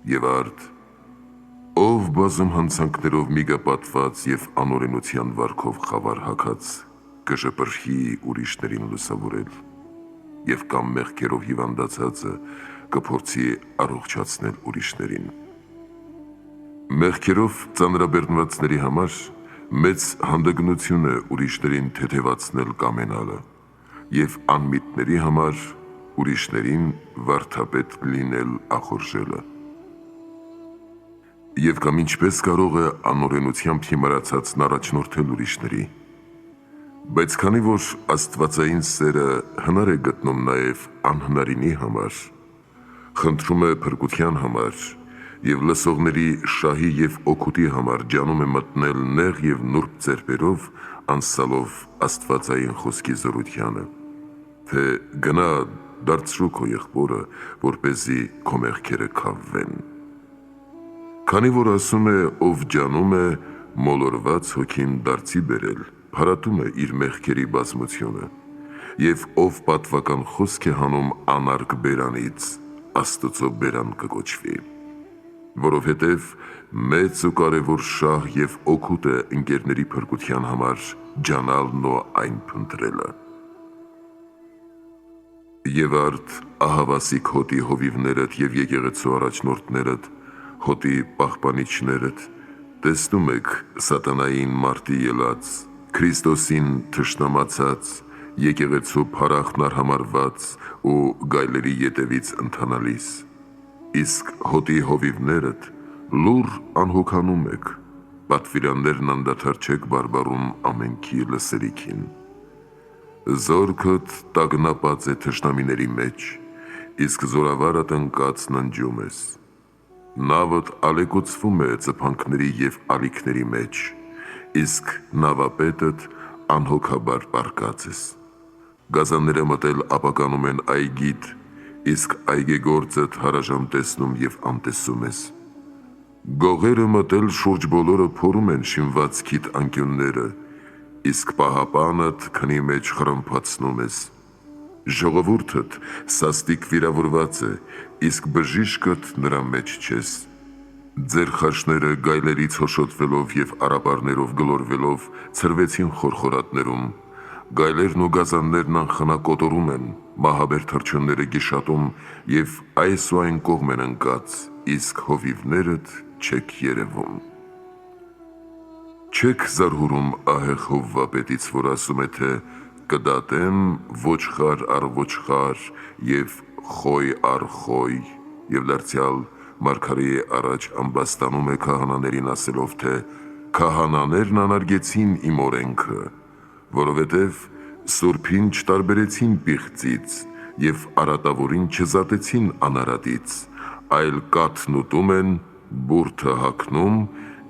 եւ արդ, ով բազում հանցանքներով միգապատված եւ անօրենության վարքով խավար հագած կժպրհի ուրիշներին լուսավորել եւ կամ մեղքերով հիվանդացածը կփորձի առողջացնել ուրիշներին։ Մեղքերով ծանրաբեռնվածների համար մեծ հանդգնություն է ուրիշներին թեթևացնել կամենալը եւ անմիտների համար ուրիշներին վարդապետ լինել ախորժելը։ Եվ կամ ինչպես կարող է անօրենությամբ հիմարացածն առաջնորդել ուրիշների, բայց քանի որ աստվածային սերը հնար է գտնում նաև անհնարինի համար, խնդրում է փրկության համար և լսողների շահի և օգուտի համար ջանում է մտնել նեղ և նուրբ ձեռքերով անցյալով աստվածային խոսքի զորությանը, թե գնա դարձրու քո եղբորը, որպեսզի քո մեղքերը քավվեն։ Քանի որ ասում է, ով ջանում է, մոլորված հոգին դարձի բերել, փարատում է իր մեղքերի բազմությունը, և ով պատվական խոսք է հանում անարգ բերանից, Աստծո բերան կկոչվի, որովհետև մեծ ու կարևոր շահ և օգուտ է ընկերների փրկության համար ջանալն ու այն փնտրելը։ Եվ արդ ահավասիկ հոտի հովիվներդ և եկեղեցու առաջնորդներդ, հոտի պահպանիչներդ, տեսնում եք սատանային մարտի ելած, Քրիստոսին թշնամացած, եկեղեցու փառախն արհամարված ու գայլերի ետևից ընթանալիս, իսկ հոտի հովիվներդ լուռ անհոգանում եք, պատվիրաններն անդադար չեք բարբառում ամենքի լսելիքին։ Զորքդ տագնապած է թշնամիների մեջ, իսկ զորավարդ ընկած ննջում ես։ Նավդ ալեկոծվում է ծփանքների և ալիքների մեջ, իսկ նավապետդ անհոգաբար պառկած ես։ Գազանները մտել ապականում են այգիդ, իսկ այգեգործդ հարաժամ տեսնում և անտեսում ես։ Գողերը մտել շուրջ բոլորը փորում են շինվածքիդ անկյունները, իսկ պահապանդ քնի մեջ խռմփացնում ես։ Ժողովուրդդ սաստիկ վիրավորված է, իսկ բժիշկդ նրա մեջ չես։ Ձեր խաշները գայլերից հոշոտվելով և առապարներով գլորվելով ցրվեցին խորխորատներում, գայլերն ու գազաններն անխնա կոտորում են, մահաբեր թռչունները գիշատում և այս ու այն կողմ են ընկած, իսկ հովիվներդ չեք երևում։ Չեք զարհուրում ահեղ Հովվապետից, որ ասում է, թե կդատեմ ոչխար առ ոչխար և խոյ առ խոյ, և դարձյալ մարգարեի առաջ ամբաստանում է քահանաներին ասելով, թե քահանաներն անարգեցին իմ օրենքը, որովհետև սուրբին չտարբերեցին պիղծից և արատավորին չզատեցին անարատից, այլ կաթն ուտում են, բուրդը հագնում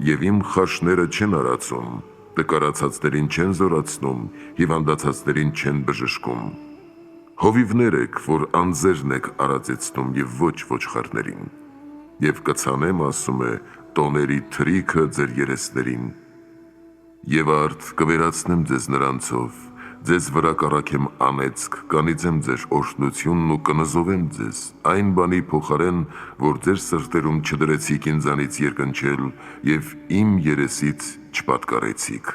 և իմ խաշները չեն արածում, տկարացածներին չեն զորացնում, հիվանդացածներին չեն բժշկում։ Հովիվներ եք, որ անձերն եք արածեցնում և ոչ ոչխարներին, և կցանեմ, ասում է, տոների թրիքը ձեր երեսներին։ Եվ արդ կվերացնեմ ձեզ նրանցով, ձեզ վրա կառաքեմ անեծք, կանիծեմ ձեր օրհնությունն ու կնզովեմ ձեզ, այն բանի փոխարեն, որ ձեր սրտերում չդրեցիք ինձանից երկնչել և իմ երեսից չպատկառեցիք։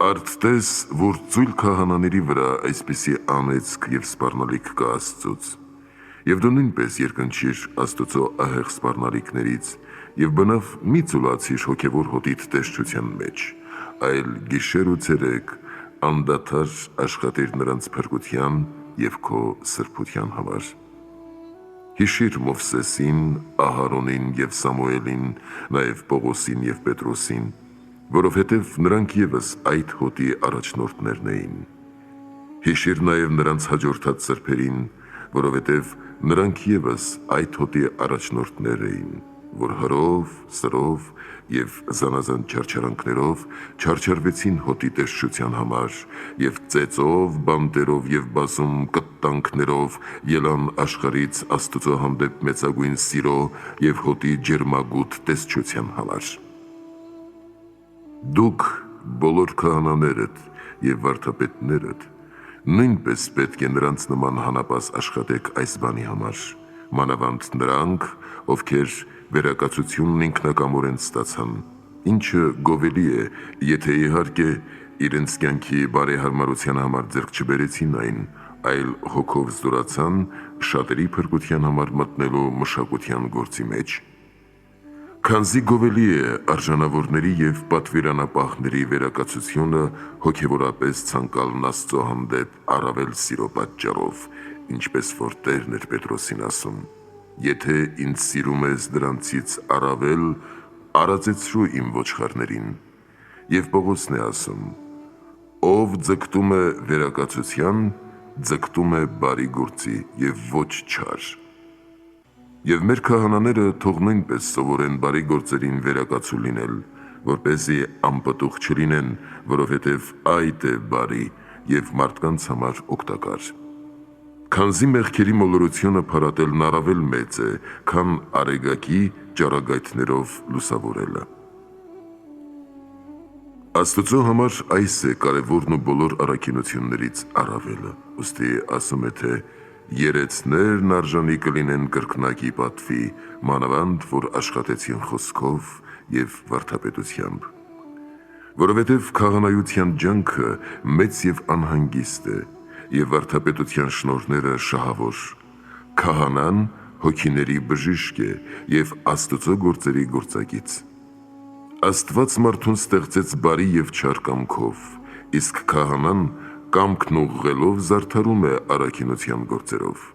Արդ տես, որ ծույլ քահանաների վրա այսպիսի անեծք և սպառնալիք կա Աստծուց, և դու նույնպես երկնչիր Աստուծո ահեղ սպառնալիքներից և բնավ մի ծուլացիր հոգևոր հոտիդ տեսչության մեջ, այլ գիշեր ու ցերեկ անդադար աշխատիր նրանց փրկության և քո սրբության համար։ Հիշիր Մովսեսին, Ահարոնին և Սամուելին, նաև Պողոսին և Պետրոսին, որովհետև նրանք ևս այդ հոտի առաջնորդներն էին։ Հիշիր նաև նրանց հաջորդած սրբերին, որովհետև նրանք ևս այդ հոտի առաջնորդներ էին, որ հրով, սրով և զանազան չարչարանքներով չարչարվեցին հոտի տեսչության համար և ծեծով, բանտերով և բազում կտտանքներով ելան աշխարհից Աստծո հանդեպ մեծագույն սիրո և հոտի ջերմագութ տեսչության համար։ Դուք բոլոր քահանաներդ և վարդապետներդ նույնպես պետք է նրանց նման հանապազ աշխատեք այս բանի համար, մանավանդ նրանք, ովքեր վերակացությունն ինքնակամորեն ստացան, ինչը գովելի է, եթե իհարկե իրենց կյանքի բարեհարմարության համար ձեռք չբերեցին այն, այլ հոգով զորացան շատերի փրկության համար մտնելու մշակության գործի մեջ։ Քանզի գովելի է արժանավորների և պատվիրանապահների վերակացությունը հոգևորապես ցանկալն Աստծո հանդեպ առավել սիրո պատճառով, ինչպես որ Տերն էր Պետրոսին ասում. «Եթե ինձ սիրում ես դրանցից առավել, արածեցրու իմ ոչխարներին», և Պողոսն է ասում. «Ով ձգտում է վերակացության, ձգտում է բարի գործի և ոչ չար»։ Եվ մեր քահանաները թող նույնպես սովորեն բարի գործերին վերակացու լինել, որպեսզի անպտուղ չլինեն, որովհետև այդ է բարի և մարդկանց համար օգտակար։ Քանզի մեղքերի մոլորությունը փարատելն առավել մեծ է, քան արեգակի ճառագայթներով լուսավորելը։ Աստծո համար այս է կարևորն ու բոլոր առաքինություններից առավելը, ուստի ասում է, թե երեցներն արժանի կլինեն կրկնակի պատվի, մանավանդ, որ աշխատեցին խոսքով և վարդապետությամբ։ Որովհետև քահանայության ջանքը մեծ և անհանգիստ է, և վարդապետության շնորհները շահավոր։ Քահանան հոգիների բժիշկ է և Աստծո գործերի գործակից։ Աստված մարդուն ստեղծեց բարի և չար կամքով, իսկ քահանան կամքն ուղղելով զարդարում է առաքինության գործերով։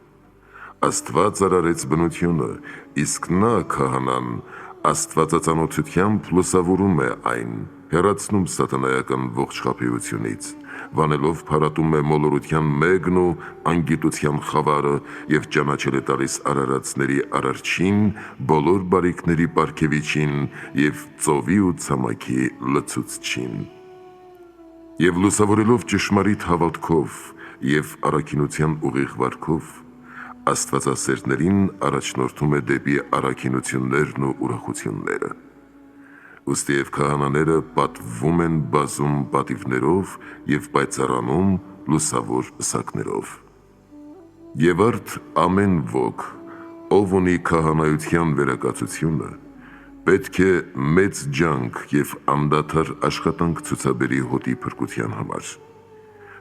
Աստված արարեց բնությունը, իսկ նա քահանան աստվածածանոթությամբ լուսավորում է այն, հեռացնում սատանայական ողջ խաբեությունից, վանելով փարատում է մոլորության մեղքն ու անգիտության խավարը և ճանաչել է տալիս արարածների արարչին, բոլոր բարիքների պարգևիչին և ծովի ու ցամաքի լցուցչին։ Եվ լուսավորելով ճշմարիտ հավատքով և առաքինության ուղիղ վարքով, աստվածասերներին առաջնորդում է դեպի առաքինություններն ու ուրախությունները։ Ուստի և քահանաները պատվվում են բազում պատիվներով և պայծառանում լուսավոր պսակներով։ Եվ արդ ամեն ոք, ով ունի քահանայության վերակացությունը, պետք է մեծ ջանք և անդադար աշխատանք ցուցաբերի հոտի փրկության համար։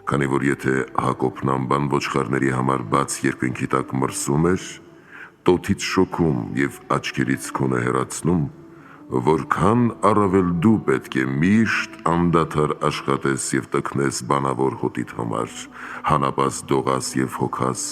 Քանի որ եթե Հակոբն անբան ոչխարների համար բաց երկնքի տակ մրսում էր, տոթից շոքում և աչքերից քունը հեռացնում, որքան առավել դու պետք է միշտ անդադար աշխատես և տքնես բանավոր հոտիդ համար, հանապազտ դողաս և հոգաս,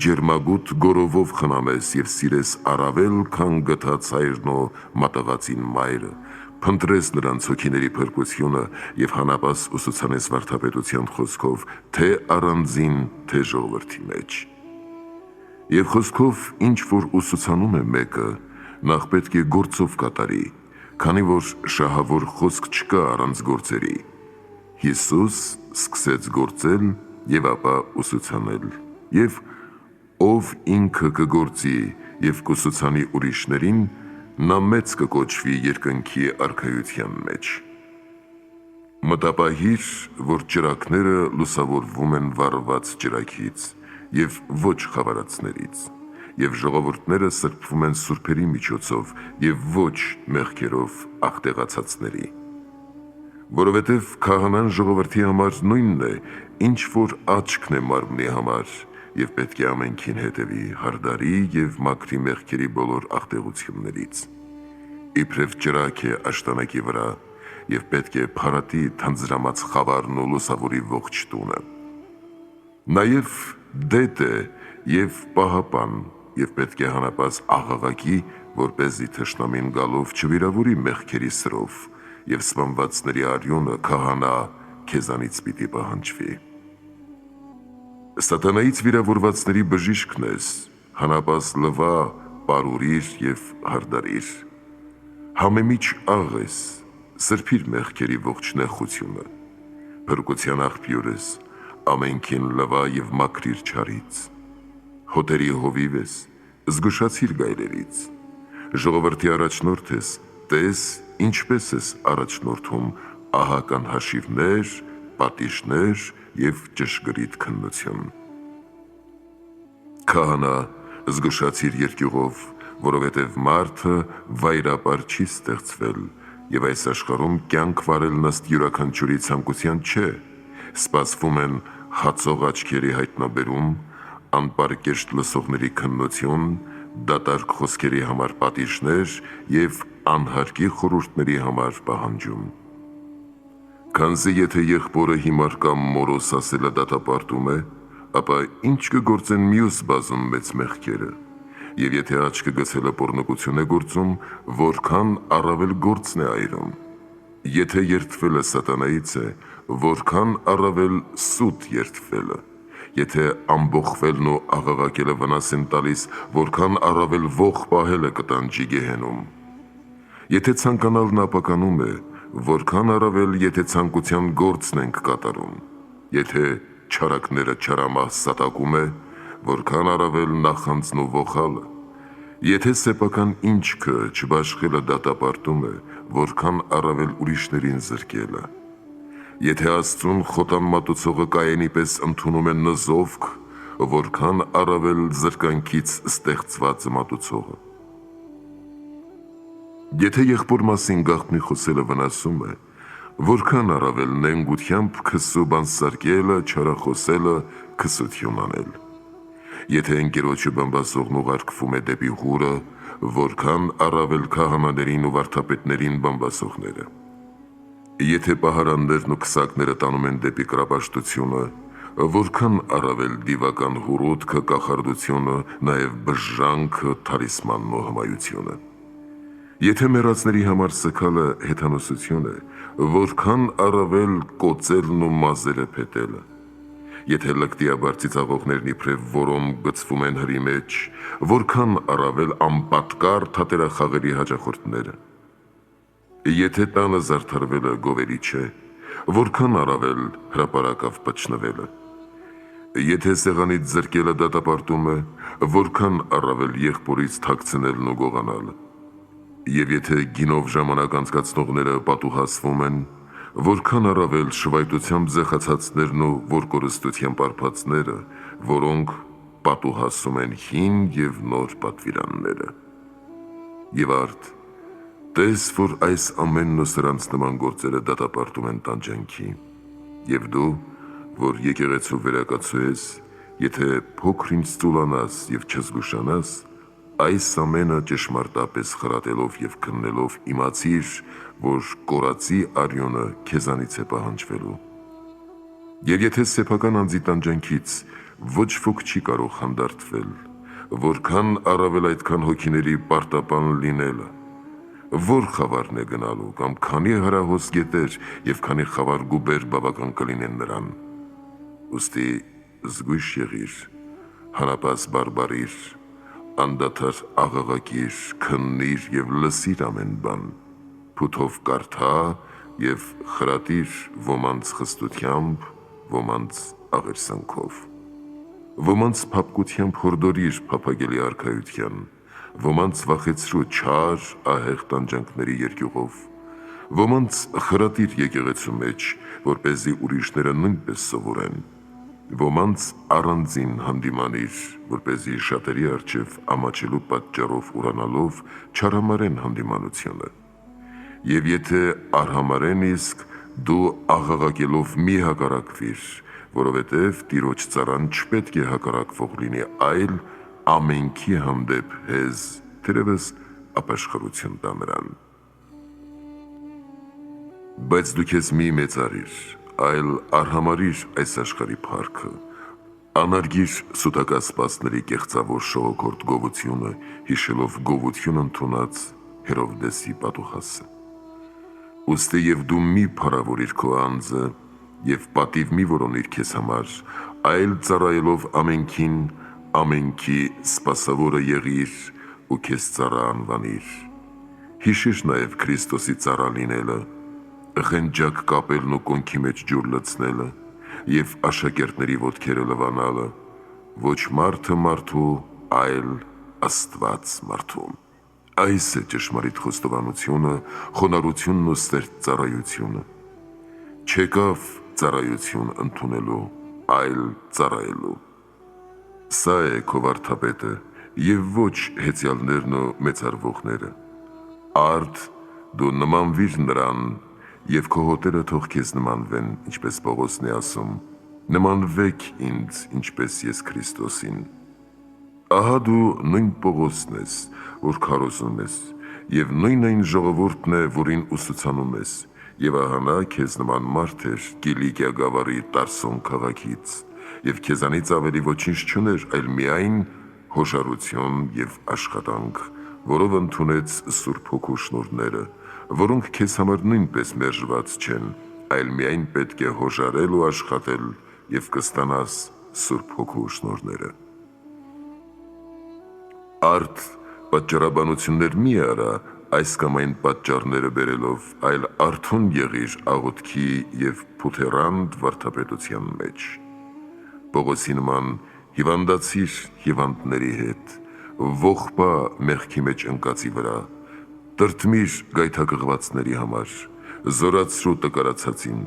ջերմագութ գորովով խնամես և սիրես առավել, քան գթած հայրն ու մատաղածին մայրը, փնտրես նրանց հոգիների փրկությունը և հանապազտ ուսուցանես վարդապետության խոսքով, թե առանձին, թե ժողովրդի մեջ։ Եվ խոսքով ինչ որ ուսուցանում է մեկը, նախ պետք է գործով կատարի, քանի որ շահավոր խոսք չկա առանց գործերի։ Հիսուս սկսեց գործել և ապա ուսուցանել, և ով ինքը կգործի և կուսուցանի ուրիշներին, նա մեծ կկոչվի երկնքի արքայության մեջ։ Մտապահիր, որ ճրագները լուսավորվում են վառված ճրագից և ոչ խավարածներից, և ժողովուրդները սրբվում են սուրբերի միջոցով և ոչ մեղքերով աղտեղացածների։ Որովհետև քահանան ժողովրդի համար նույնն է, ինչ որ աչքն է մարմնի համար, և պետք է ամենքին հետևի, հարդարի և մաքրի մեղքերի բոլոր աղտեղություններից։ Իբրև ճրագ է աշտանակի վրա, և պետք է փարատի թանձրամած խավարն ու լուսավորի ողջ տունը։ Նաև դետ է և պահապան, և պետք է հանապազտ աղաղակի, որպեսզի թշնամին գալով չվիրավորի մեղքերի սրով, և սպանվածների արյունը քահանա քեզանից պիտի պահանջվի։ Սատանայից վիրավորվածների բժիշկն ես, հանապազտ լվա, պարուրիր և հարդարիր։ Համեմիջ աղ ես, սրբիր մեղքերի ողջ նեխությունը, փրկության աղբյուր ես, ամենքին լվա և մաքրիր չարից։ Հոտերի հովիվ ես, զգուշացիր գայլերից։ Ժողովրդի առաջնորդ ես, տես ինչպես ես առաջնորդում ահական հաշիվներ, պատիժներ և ճշգրիտ քննություն։ Քահանա զգուշացիր երկյուղով, որովհետև մարդը վայրապար չի ստեղծվել, և այս աշխարհում կյանք վարելն ըստ յուրաքանչյուրի ցանկության չէ, սպասվում են հացող աչքերի հայտնաբերում, անպարկեշտ լսողների քննություն, դատարկ խոսքերի համար պատիժներ և անհարկի խորհուրդների համար պահանջում։ Քանզի եթե եղբորը հիմար կամ մորոս ասելը դատապարտում է, ապա ինչ կգործեն մյուս բազում մեծ մեղքերը, և եթե աչքը գցելը պոռնոգություն է գործում, որքան առավել գործն է այրում։ Եթե երդվելը սատանայից է, որքան առավել սուտ երդվելը, եթե ամբոխվելն ու աղաղակելը վնաս են տալիս, որքան առավել ոխ պահելը կտանջի գեհենում։ Եթե ցանկանալն ապականում է, որքան առավել եթե ցանկության գործն ենք կատարում, եթե չարակները չարամահ սատակում է, որքան առավել նախանձն ու ոխալը, եթե սեփական ինչքը չբաշխելը դատապարտում է, որքան առավել ուրիշներին զրկելը, եթե Աստծուն խոտան մատուցողը Կայենի պես ընդունում է նզովք, որքան առավել զրկանքից ստեղծվածը մատուցողը։ Եթե եղբոր մասին գաղտնի խոսելը վնասում է, որքան առավել նենգությամբ քսու բան սարքելը, չարախոսելը, քսություն անել։ Եթե ընկերոջը բամբասողն ուղարկվում է դեպի հուրը, որքան առավել քահանաներին ու վարդապետներին բամբասողները։ Եթե պահարաններն ու քսակները տանում են դեպի կրապաշտությունը, որքան առավել դիվական հուրոտքը, կախարդությունը, նաև բժժանքը, թարիսմանն ու հմայությունը։ Եթե մեռածների համար սգալը հեթանոսություն է, որքան առավել կոծելն ու մազերը փետելը։ Եթե լկտիաբար ծիծաղողներն իբրև որոմ գցվում են հրի մեջ, որքան առավել անպատկար թատերախաղերի հաճախորդները։ Եթե տանը զարդարվելը գովերի չէ, որքան առավել հրապարակավ պչնվելը։ Եթե սեղանից զրկելը դատապարտում է, որքան առավել եղբորից թաքցնելն ու գողանալը։ Եվ եթե գինով ժամանակ անցկացնողները պատուհասվում են, որքան առավել շվայտությամբ զեղացածներն ու որկորստությամբ արբածները, որոնք պատուհասում են հին և նոր պատվիրանները։ Եվ արդ, տես, որ այս ամենն ու սրանց նման գործերը դատապարտում են տանջանքի, և դու, որ եկեղեցու վերակացու ես, եթե փոքր-ինչ ծուլանաս և չզգուշանաս, այս ամենը ճշմարտապես խրատելով և քննելով իմացիր, որ կորածի արյունը քեզանից է պահանջվելու։ Եվ եթե սեփական անձի տանջանքից ոչ ոք չի կարող հանդարտվել, որքան առավել այդքան հոգիների պարտապան լինելը, որ խավարն է գնալու կամ քանի հրահոս գետեր և քանի խավար գուբեր բավական կլինեն նրան։ Ուստի զգույշ եղիր, հանապաս բարբարիր, անդադար աղաղակիր, քննիր և լսիր ամեն բան, փութով կարդա և խրատիր ոմանց խստությամբ, ոմանց աղերսանքով, ոմանց փափկությամբ հորդորիր փափագելի արքայության, ոմանց վախեցրու չար ահեղ տանջանքների երկյուղով, ոմանց խրատիր եկեղեցու մեջ, որպեսզի ուրիշները նույնպես սովորեն, ոմանց առանձին հանդիմանիր, որպեսզի շատերի առջև ամաչելու պատճառով ուրանալով չարհամարեն հանդիմանությունը։ Եվ եթե արհամարեն իսկ, դու աղաղակելով մի հակառակվիր, որովհետև Տիրոջ ծառան չպետք է հակառակվող լինի, այլ ամենքի հանդեպ հեզ, թերևս ապաշխարություն տա նրան։ Բայց դու քեզ մի մեծարիր, այլ արհամարիր այս աշխարհի փառքը, անարգիր սուտակասպասների կեղծավոր շողոքորթ գովությունը, հիշելով գովություն ընդունած Հերովդեսի պատուհասը։ Ուստի և դու մի փառավորիր քո անձը և պատիվ մի որոնիր քեզ համար, այլ ծառայելով ամենքին, ամենքի սպասավորը եղիր ու քեզ ծառա անվանիր։ Հիշիր նաև Քրիստոսի ծառա լինելը, ղենջակ կապելն ու կոնքի մեջ ջուր լցնելը և աշակերտների ոտքերը լվանալը, ոչ մարդը մարդու, այլ Աստված մարդու։ Այս է ճշմարիտ խոստովանությունը, խոնարհությունն ու սերտ ծառայությունը։ Չեկավ ծառայություն ընդունելու, այլ ծառայելու։ Սա է քո վարդապետը եւ ոչ հեծյալներն ու մեծարվողները։ Արդ դու նմանվիր նրան եւ քո հոտերը թող քեզ նմանվեն, ինչպես Պողոսն է ասում. նմանվեք ինձ, ինչպես ես Քրիստոսին։ Ահա դու նույն Պողոսն ես, որ քարոզում ես, եւ նույն այն ժողովուրդն է, որին ուսուցանում ես, եւ ահա նա քեզ նման մարդ էր Կիլիկիա գավառի Տարսոն քաղաքից, եւ քեզանից ավելի ոչինչ չուներ, այլ միայն հոշարություն եւ աշխատանք, որով ընդունեց Սուրբ Հոգու շնորհները, որոնք քեզ համար նույնպես մերժված չեն, այլ միայն պետք է հոժարել ու աշխատել եւ կստանաս Սուրբ Հոգու շնորհները։ Արդ պատճառաբանություններ մի արա այս կամ այն պատճառները բերելով, այլ արթուն եղիր աղոթքի եւ փութերանդ վարդապետության մեջ։ Պողոսի նման հիվանդացիր հիվանդների հետ, ողբա մեղքի մեջ ընկածի վրա, տրտմիր գայթակղվածների համար, զորացրու տկարացածին,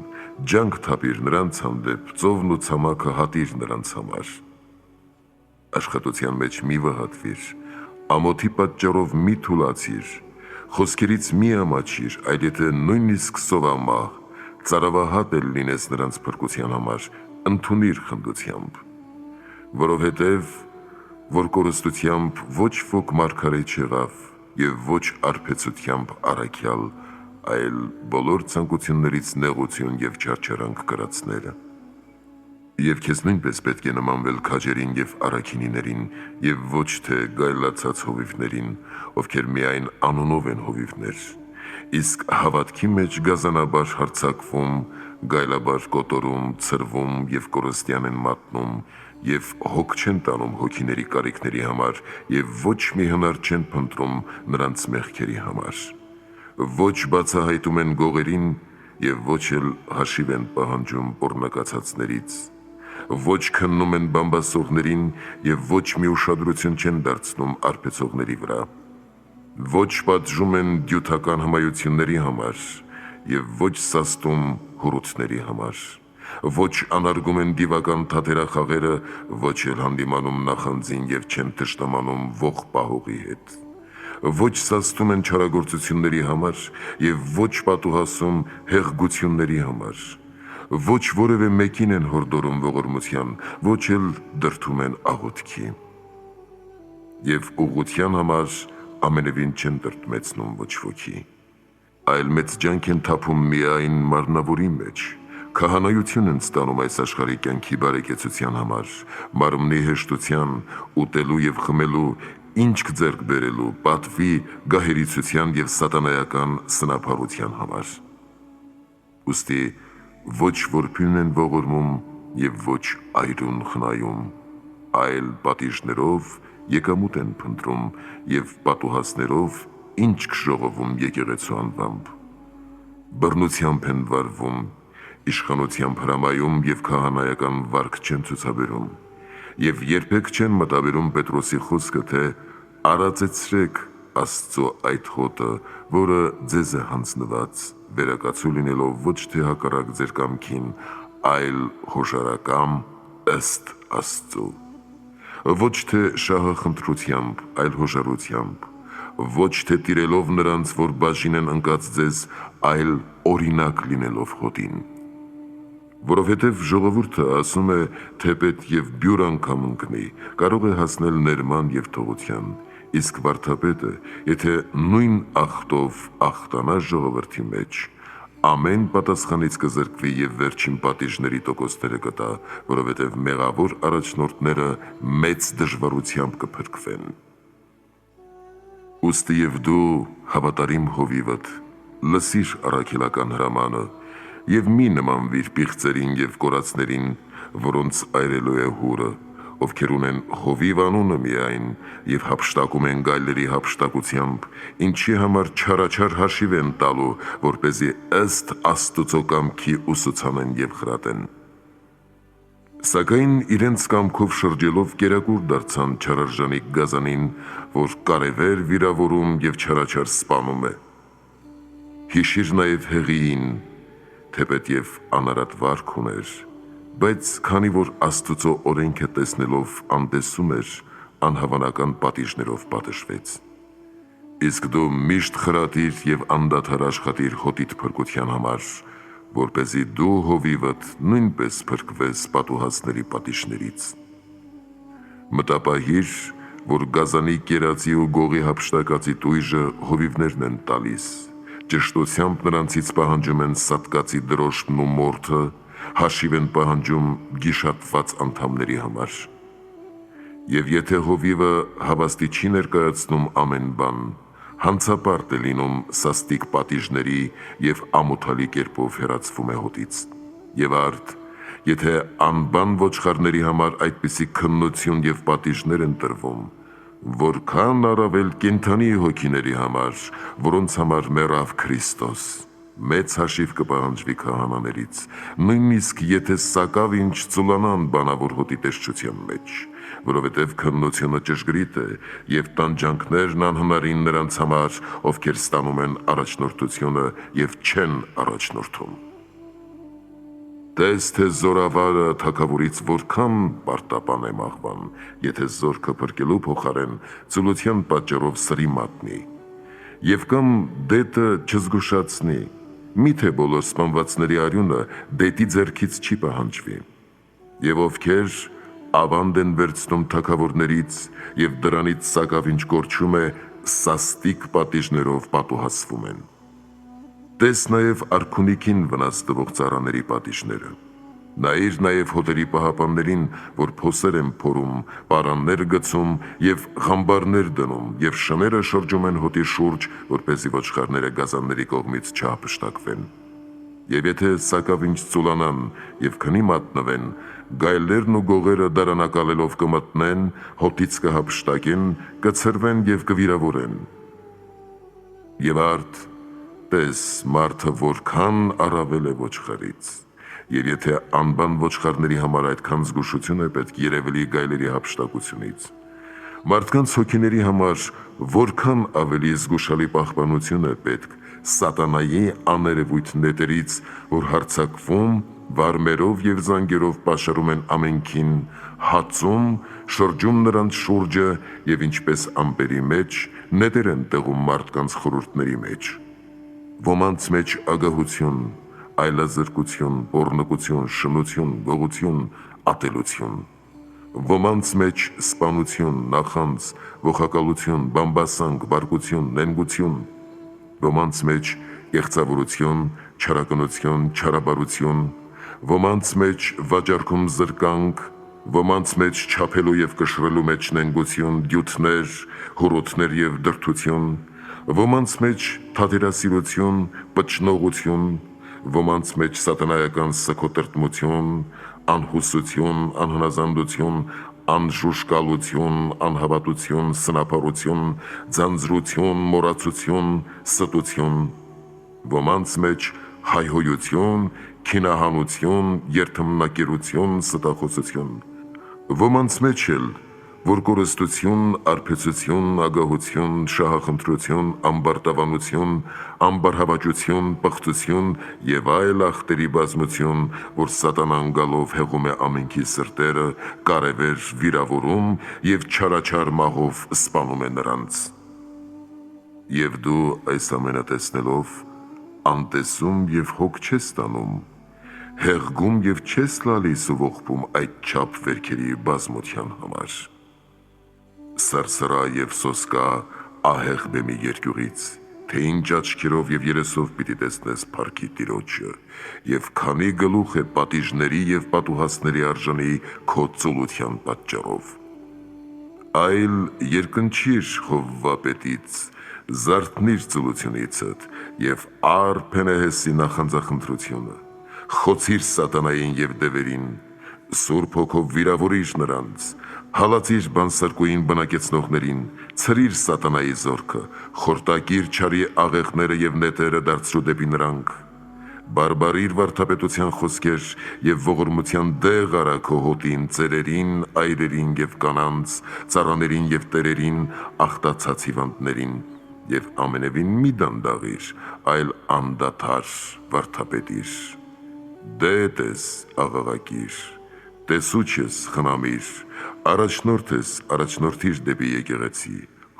ջանք թափիր նրանց հանդեպ, ծովն ու ցամաքը հատիր նրանց համար։ Աշխատության մեջ մի վհատվիր, ամոթի պատճառով մի թուլացիր, խոսքերից մի ամաչիր, այլ եթե նույնիսկ սովամահ, ծարավահատ էլ լինես նրանց փրկության համար, ընդունիր խնդությամբ, որովհետև որ կորստությամբ ոչ ոք մարգարե չեղավ եւ ոչ արբեցությամբ առաքյալ, այլ բոլոր ցանկություններից նեղություն եւ չարչարանք կրածները։ Եվ քեզ նույնպես պետք է նմանվել քաջերին եւ առաքինիներին եւ ոչ թե գայլացած հովիվներին, ովքեր միայն անունով են հովիվներ, իսկ հավատքի մեջ գազանաբար հարձակվում, գայլաբար կոտորում, ցրվում եւ կորստյան են մատնում եւ հոգ չեն տանում հոգիների կարիքների համար եւ ոչ մի հնար չեն փնտրում նրանց մեղքերի համար, ոչ բացահայտում են գողերին եւ ոչ էլ հաշիվ են պահանջում պոռնակացածներից, ոչ քննում են բամբասողներին եւ ոչ մի ուշադրություն չեն դարձնում արբեցողների վրա, ոչ պատժում են դյութական հմայությունների համար եւ ոչ սաստում հուրութների համար, ոչ անարգում են դիվական թատերախաղերը, ոչ էլ հանդիմանում նախանձին եւ չեն թշնամանում ող պահողի հետ, ոչ սաստում են չարագործությունների համար եւ ոչ պատուհասում հեղգությունների համար, ոչ որևէ մեկին են հորդորում ողորմության, ոչ էլ դրդում են աղոթքի եւ ուղղության համար ամենևին չեն տրտմեցնում ոչ ոքի, այլ մեծ ջանք են թափում միայն մարմնավորի մեջ, քահանայություն են ստանում այս աշխարհի կյանքի բարեկեցության համար, մարմնի հեշտության, ուտելու եւ խմելու, ինչք ձեռք բերելու, պատվի, գահերիցության եւ սատանայական սնափառության համար։ Ուստի ոչ որփին են ողորմում եւ ոչ այրուն խնայում, այլ պատիժներով եկամուտ են փնտրում եւ պատուհասներով ինչք ժողովում եկեղեցու անվամբ, բռնությամբ են վարվում, իշխանությամբ հրամայում եւ քահանայական վարք չեն ցուցաբերում եւ երբեք չեն մտաբերում Պետրոսի խոսքը, թե արածեցրեք Աստծո այդ հոտը, որը ձեզ է հանձնված, վերակացու լինելով ոչ թե հակառակ ձեր կամքին, այլ հոժարակամ ըստ Աստծո, ոչ թե շահախնդրությամբ, այլ հոժարությամբ, ոչ թե տիրելով նրանց, որ բաժին են ընկած ձեզ, այլ օրինակ լինելով հոտին։ Որովհետև ժողովուրդը ասում է, թե պետ եւ բյուր անգամ ընկնի, կարող է հասնել ներման եւ թողության, իսկ վարդապետը, եթե նույն ախտով ախտանա ժողովրդի մեջ, ամեն պատասխանից կզրկվի եւ վերջին պատիժների տոկոսները կտա, որովհետև մեղավոր առաջնորդները մեծ դժվարությամբ կփրկվեն։ Ուստի եւ դու հավատարիմ հովիվդ, լսիր առաքելական հրամանը եւ մի նմանվիր պիղծերին եւ կորածներին, որոնց այրելու է հուրը, ովքեր ունեն հովիվ անունը միայն եւ հափշտակում են գայլերի հափշտակությամբ, ինչի համար չարաչար հաշիվ են տալու, որպեսզի ըստ Աստծո կամքի ուսուցանեն եւ խրատեն։ Սակայն իրենց կամքով շրջելով կերակուր դարձան չարարժանիկ գազանին, որ կարևեր վիրավորում եւ չարաչար սպանում է։ Հիշիր նաեւ Հեղիին, թեպետև անարատ վարք ուներ, բայց քանի որ Աստծո օրենքը տեսնելով անտեսում էր, անհավանական պատիժներով պատժվեց։ Իսկ դու միշտ խրատիր և անդադար աշխատիր հոտիդ փրկության համար, որպեսզի դու հովիվդ նույնպես փրկվես պատուհասների պատիժներից։ Մտապահիր, որ գազանի կերածի ու գողի հափշտակածի տույժը հովիվներն են տալիս, ճշտությամբ նրանցից պահանջում են սատկածի դրոշմն ու մորթը, հաշիվ են պահանջում գիշատված անդամների համար։ Եվ եթե հովիվը հավաստի չի ներկայացնում ամեն բան, հանցապարտ է լինում սաստիկ պատիժների և ամոթալի կերպով հեռացվում է հոտից։ Եվ արդ, եթե անբան ոչխարների համար այդպիսի քննություն և պատիժներ են տրվում, որքան առավել կենդանի հոգիների համար, որոնց համար մեռավ Քրիստոս, մեծ հաշիվ կպահանջվի քահանաներից, նույնիսկ եթե սակավ ինչ ծուլանան բանավոր հոտի տեսչության մեջ, որովհետև քննությունը ճշգրիտ է և տանջանքներն անհնարին նրանց համար, ովքեր ստանում են առաջնորդությունը և չեն առաջնորդում։ Տես թե զորավարը թագավորից որքան պարտապան է մահվան, եթե զորքը փրկելու փոխարեն ծուլության պատճառով սրի մատնի, և կամ դետը չզգուշացնի, միթե բոլոր սպանվածների արյունը դետի ձեռքից չի պահանջվի, և ովքեր ավանդ են վերցնում թագավորներից և դրանից սակավ ինչ կորչում է, սաստիկ պատիժներով պատուհասվում են։ Տես նաև արքունիքին վնաս տվող ծառաների պատիժները։ Նայիր նաև հոտերի պահապաններին, որ փոսեր են փորում, պարաններ գցում և խամբարներ դնում, և շները շրջում են հոտի շուրջ, որպեսզի ոչխարները գազանների կողմից չհափշտակվեն։ Եվ եթե սակավ ինչ ծուլանան և քնի մատնվեն, գայլերն ու գողերը դարանակալելով կմտնեն, հոտից կհափշտակեն, կցրվեն և կվիրավորեն։ Եվ արդ, տես մարդը որքան առավել է ոչխարից, և եթե անբան ոչխարների համար այդքան զգուշություն է պետք երևելի գայլերի հափշտակությունից, մարդկանց հոգիների համար որքան ավելի զգուշալի պահպանություն է պետք սատանայի աներևույթ նետերից, որ հարձակվում, վարմերով և զանգերով պաշարում են ամենքին, հացում, շրջում նրանց շուրջը և ինչպես ամպերի մեջ, նետեր են տեղում մարդկանց խորհուրդների մեջ։ Ոմանց մեջ ագահություն, այլազրկություն, պոռնկություն, շնություն, գողություն, ատելություն։ Ոմանց մեջ սպանություն, նախանձ, ողակալություն, բամբասանք, բարկություն, նենգություն։ Ոմանց մեջ կեղծավորություն, չարակնություն, չարաբարություն, ոմանց մեջ վաճառքում զրկանք, ոմանց մեջ չափելու և կշռելու մեջ նենգություն, դյութներ, հորոթներ և դրդություն, ոմանց մեջ թատերասիրություն, պչնողություն, ոմանց մեջ սատանայական սգոտրտմություն, անհուսություն, անհնազանդություն, անժուժկալություն, անհավատություն, սնափառություն, ձանձրություն, մոռացություն, ստություն, ոմանց մեջ հայհոյություն, քինահանություն, երդմնակերություն, ստախոսություն, ոմանց մեջ էլ, որ կորստություն, արբեցություն, ագահություն, շահախնդրություն, ամբարտավանություն, ամբարհավաճություն, պղծություն և այլ ախտերի բազմություն, որ սատանան գալով հեղում է ամենքի սրտերը, կարևեր վիրավորում և չարաչար մահով սպանում է նրանց։ Եվ դու այս ամենը տեսնելով, անտեսում և հոգ չես տանում, հեղգում և չես լալիս ու ողբում այդչափ վերքերի բազմության համար։ Սարսռա և սոսկա ահեղ բեմի երկյուղից, թե ինչ աչքերով և երեսով պիտի տեսնես փառքի Տիրոջը, և քանի գլուխ է պատիժների և պատուհասների արժանի քո ծուլության պատճառով։ Այլ երկնչիր Խովվա պետից, զարթնիր ծուլությունիցդ և առ Փենեհեսի նախանձախնդրությունը, խոցիր սատանային և դևերին, Սուրբ Հոգով վիրավորիր նրանց, հալածիր բանսարկուին բնակեցնողներին, ցրիր սատանայի զորքը, խորտակիր չարի աղեղները և նետերը դարձրու դեպի նրանք, բարբարիր վարդապետության խոսքեր և ողորմության դեղ արա քո հոտին, ծերերին, այրերին և կանանց, ծառաներին և տերերին, աղտացած հիվանդներին, և ամենևին մի դանդաղիր, այլ անդադար վարդապետիր, դեհ ես աղաղակիր, Տեսուչ ես, խնամիր, առաջնորդ ես, առաջնորդիր դեպի եկեղեցի,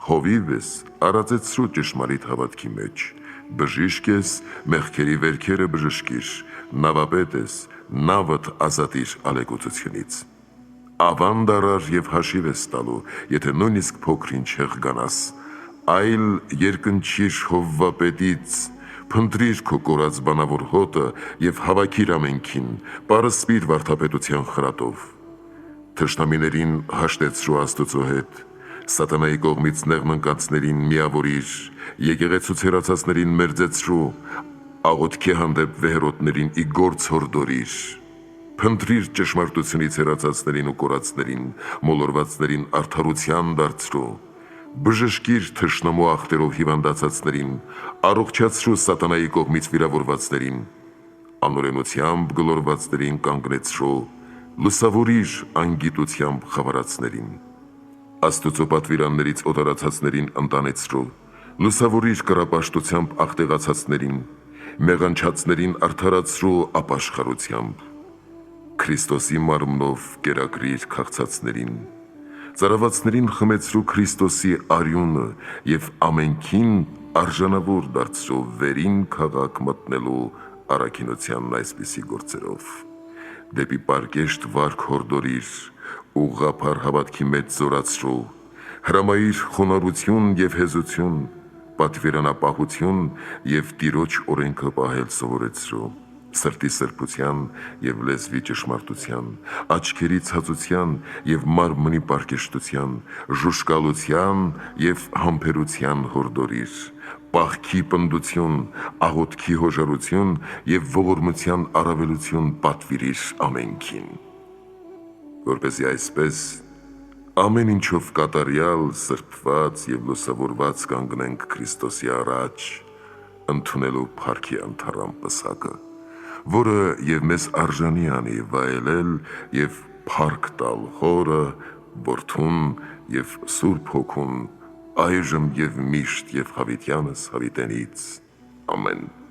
հովիվ ես, արածեցրու ճշմարիտ հավատքի մեջ, բժիշկ ես, մեղքերի վերքերը բժշկիր, նավապետ ես, նավդ ազատիր ալեկոծությունից։ Ավանդ արար և հաշիվ ես տալու, եթե նույնիսկ փոքրին չեղգանաս, այլ երկնչիր Հովվապետից, փնտրիր քո կորած բանավոր հոտը և հավաքիր ամենքին, պարսպիր վարդապետության խրատով։ Թշնամիներին հաշտեցրու Աստծո հետ, սատանայի կողմից նեղմնկածներին միավորիր, եկեղեցու ցերացածներին մերձեցրու, աղոթքի հանդեպ վեհերոտներին ի գործ հորդորիր։ Փնտրիր ճշմարտությունից հեռացածներին ու կորածներին, մոլորվածներին արդարության դարձրու, բժշկիր թշնամու ախտերով հիվանդացածներին, առողջացրու սատանայի կողմից վիրավորվածներին, անօրենությամբ գլորվածներին կանգնեցրու, լուսավորիր անգիտությամբ խավարածներին, Աստծո պատվիրաններից օտարացածներին ընտանեցրու, լուսավորիր կռապաշտությամբ աղտեղացածներին, մեղանչածներին արդարացրու ապաշխարությամբ, Քրիստոսի մարմնով կերակրիր քաղցածներին, ծարավածներին խմեցրու Քրիստոսի արյունը և ամենքին արժանավոր դարձրու վերին քաղաք մտնելու առաքինությանն այսպիսի գործերով. դեպի պարկեշտ վարք հորդորիր, ուղղափառ հավատքի մեջ զորացրու, հրամայիր խոնարհություն և հեզություն, պատվիրանապահություն և Տիրոջ օրենքը պահել սովորեցրու, սրտի սրբության և լեզվի ճշմարտության, աչքերի ցածության և մարմնի պարկեշտության, ժուժկալության և համբերության հորդորիր, պահքի պնդություն, աղոթքի հոժարություն և ողորմության առավելություն պատվիրիր ամենքին, որպեսզի այսպես ամեն ինչով կատարյալ, սրբված և լուսավորված կանգնենք Քրիստոսի առաջ, ընդունելու փառքի անթառամ պսակը, որը և մեզ արժանի անի վայելել և փառք տալ Հորը, Որդուն և Սուրբ Հոգուն, այժմ և միշտ և հավիտյանս հավիտենից, ամեն։